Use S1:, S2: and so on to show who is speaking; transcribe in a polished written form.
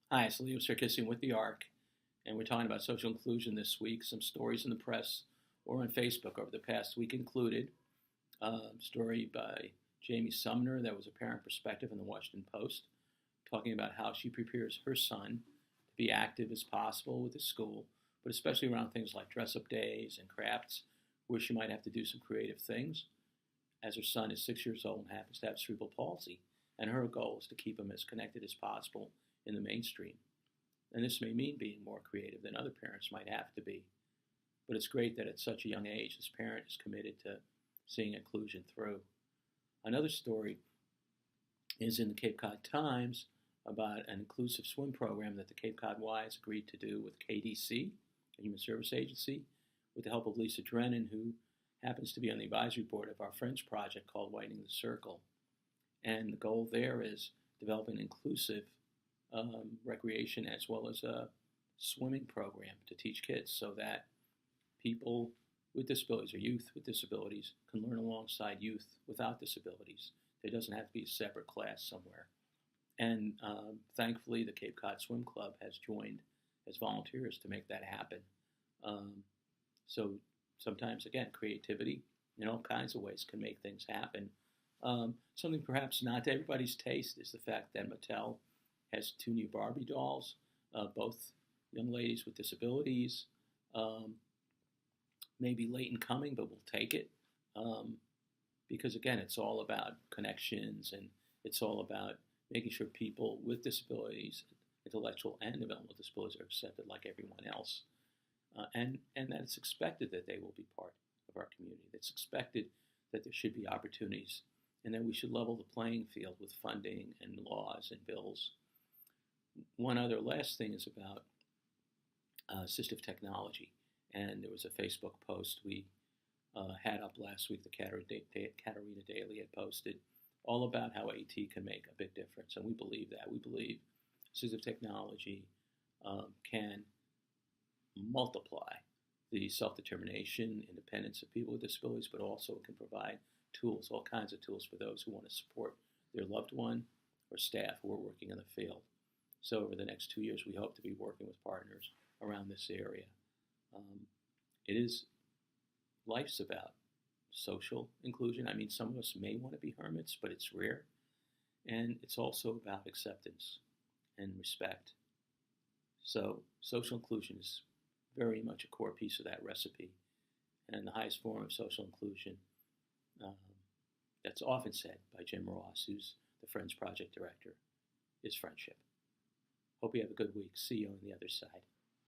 S1: Hi, it's Leo Sarkissian with the ARC, and we're talking about social inclusion this week. Some stories in the press or on Facebook over the past week included a story by Jamie Sumner that was a parent perspective in the Washington Post, talking about how she prepares her son to be active as possible with his school, but especially around things like dress-up days and crafts, where she might have to do some creative things, as her son is 6 years old and happens to have cerebral palsy, and her goal is to keep him as connected as possible in the mainstream. And this may mean being more creative than other parents might have to be. But it's great that at such a young age, this parent is committed to seeing inclusion through. Another story is in the Cape Cod Times about an inclusive swim program that the Cape Cod Y's agreed to do with KDC, a human service agency, with the help of Lisa Drennan, who happens to be on the advisory board of our Friends project called Widening the Circle. And the goal there is developing an inclusive recreation as well as a swimming program to teach kids so that people with disabilities or youth with disabilities can learn alongside youth without disabilities. There doesn't have to be a separate class somewhere. And thankfully, the Cape Cod Swim Club has joined as volunteers to make that happen. So sometimes, again, creativity in all kinds of ways can make things happen. Something perhaps not to everybody's taste is the fact that Mattel has two new Barbie dolls, both young ladies with disabilities, maybe late in coming, but we'll take it. Because again, it's all about connections and it's all about making sure people with disabilities, intellectual and developmental disabilities, are accepted like everyone else. And that it's expected that they will be part of our community. It's expected that there should be opportunities and that we should level the playing field with funding and laws and bills. One other last thing is about assistive technology. And there was a Facebook post we had up last week, the Katarina Daily had posted, all about how AT can make a big difference. And we believe that. We believe assistive technology can multiply the self-determination, independence of people with disabilities, but also can provide tools, all kinds of tools for those who want to support their loved one or staff who are working in the field. So over the next 2 years, we hope to be working with partners around this area. Life's about social inclusion. I mean, some of us may want to be hermits, but it's rare. And it's also about acceptance and respect. So social inclusion is very much a core piece of that recipe. And the highest form of social inclusion that's often said by Jim Ross, who's the Friends Project Director, is friendship. Hope you have a good week. See you on the other side.